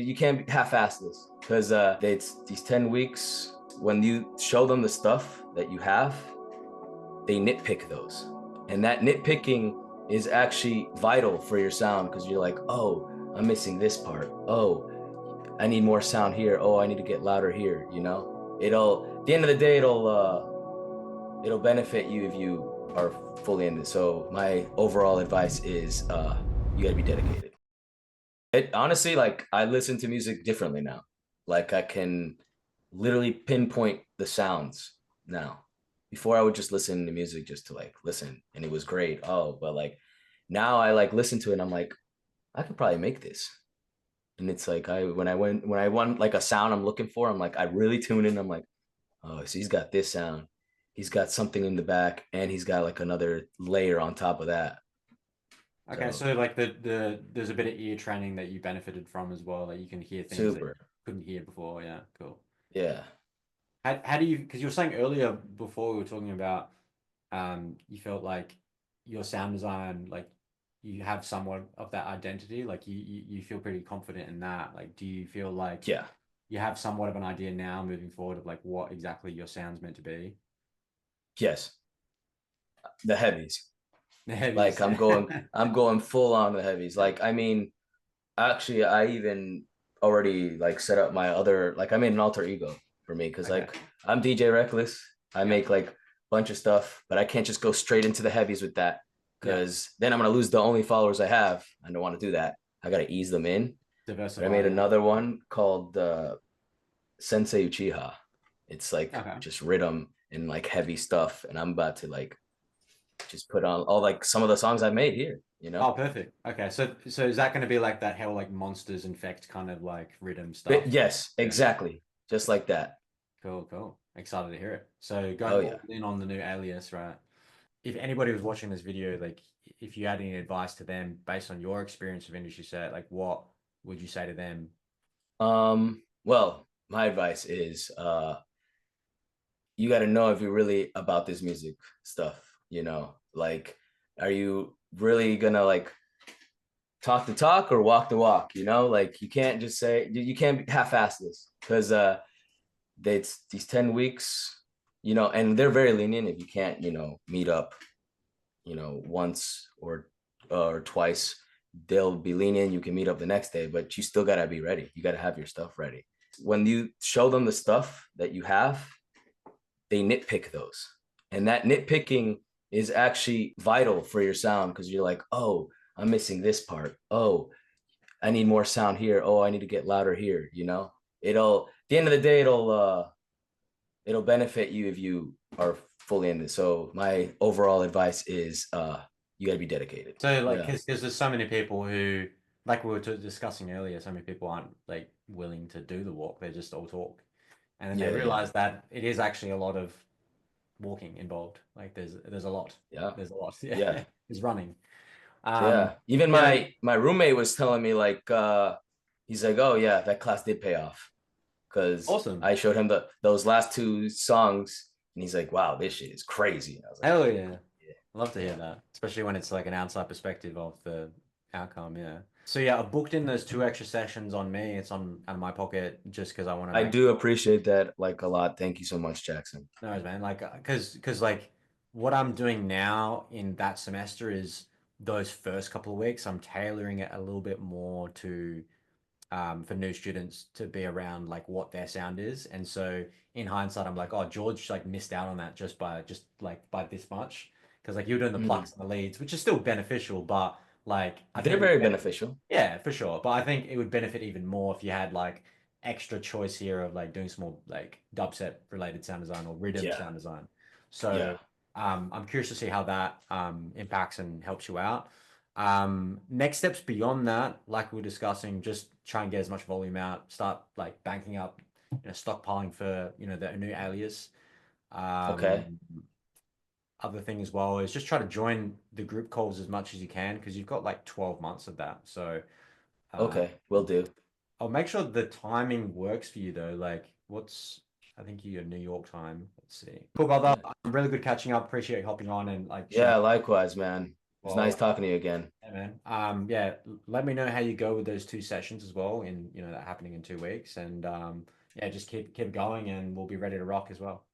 you can't half-ass this because it's these 10 weeks. When you show them the stuff that you have, they nitpick those. And that nitpicking is actually vital for your sound because you're like, oh, I'm missing this part. Oh, I need more sound here. Oh, I need to get louder here. It'll at the end of the day, it'll benefit you if you are fully in it. So my overall advice is you gotta be dedicated. Honestly, like I listen to music differently now. Like I can literally pinpoint the sounds now. Before I would just listen to music just to like listen and it was great. Oh, but like now I like listen to it and I'm like, I could probably make this. And it's like when I want like a sound I'm looking for, I'm like, I really tune in. I'm like, oh, so he's got this sound. He's got something in the back and he's got like another layer on top of that. Okay, So so like there's a bit of ear training that you benefited from as well. Like you can hear things that you super. couldn't hear before. Yeah, cool. Yeah. How do you, because you were saying earlier before we were talking about you felt like your sound design, like you have somewhat of that identity, like you feel pretty confident in that. Like do you feel like Yeah. you have somewhat of an idea now moving forward of like what exactly your sound's meant to be? Yes. The heavies. The Like heavies, I'm yeah. going, I'm going full on the heavies. Like, I mean, actually, I even already like set up my other, like I made an alter ego for me because Okay. like I'm DJ Reckless. I Yeah. make like a bunch of stuff, but I can't just go straight into the heavies with that Yeah. because then I'm gonna lose the only followers I have. I don't want to do that. I gotta ease them in. But I Diversify, made yeah. another one called Sensei Uchiha. It's like Okay. just rhythm and like heavy stuff, and I'm about to like just put on all like some of the songs I made here. Oh, perfect. Okay, so is that going to be like that how like monsters infect kind of like rhythm But stuff? yes, Yeah. exactly. Just like that. Cool, cool. Excited to hear it. So going Oh all yeah. in on the new Alias, right? If anybody was watching this video, like if you had any advice to them based on your experience of industry set, like what would you say to them? Well, my advice is you got to know if you're really about this music stuff. Like are you really gonna like talk the talk or walk the walk? Like you can't just say you can't half-ass this because it's these 10 weeks, and they're very lenient if you can't meet up once or twice. They'll be lenient. You can meet up the next day, but you still gotta be ready. You gotta have your stuff ready. When you show them the stuff that you have, they nitpick those. And that nitpicking is actually vital for your sound because you're like, oh, I'm missing this part. Oh, I need more sound here. Oh, I need to get louder here. At the end of the day, it'll benefit you if you are fully in it. So my overall advice is you gotta be dedicated. So like, Yeah. because there's so many people who, like we were discussing earlier, so many people aren't like willing to do the walk. They just all talk, and then they Yeah, yeah, realize that it is actually a lot of walking involved. Like there's a lot. yeah, There's a lot. yeah, Yeah, is running. yeah. Even Yeah, my roommate was telling me like he's like, oh yeah, that class did pay off because awesome. I showed him those last two songs and he's like, wow, this shit is crazy. And I was like, Hell yeah. I love to yeah, hear yeah. that, especially when it's like an outside perspective of the outcome. Yeah. So yeah, I booked in those two extra sessions on me. It's on out of my pocket just because I want to I make do sure. appreciate that like a lot. Thank you so much, Jackson. No, worries, man. Like, because like what I'm doing now in that semester is those first couple of weeks, I'm tailoring it a little bit more to for new students to be around like what their sound is. And so in hindsight, I'm like, oh, George like missed out on that just like by this much. Because like you're doing the Mm. plucks and the leads, which is still beneficial, but like I think They're it would very benefit. beneficial. Yeah, for sure. But I think it would benefit even more if you had like extra choice here of like doing some more like dubstep related sound design or rhythm Yeah, sound design. yeah. So I'm curious to see how that impacts and helps you out. Next steps beyond that, like we were discussing, just try and get as much volume out, start like banking up, stockpiling for, the new alias. Okay, Um, Other thing as well is just try to join the group calls as much as you can because you've got like 12 months of that. So uh, okay, will do. I'll make sure the timing works for you though. Like I think you're New York time. Let's see. Cool, brother. Yeah, I'm really good catching up. Appreciate you hopping on and like sharing. yeah. Likewise, man. was nice Well, talking to you again. yeah, man. Yeah, let me know how you go with those two sessions as well, in that happening in 2 weeks, and yeah, just keep going, and we'll be ready to rock as well.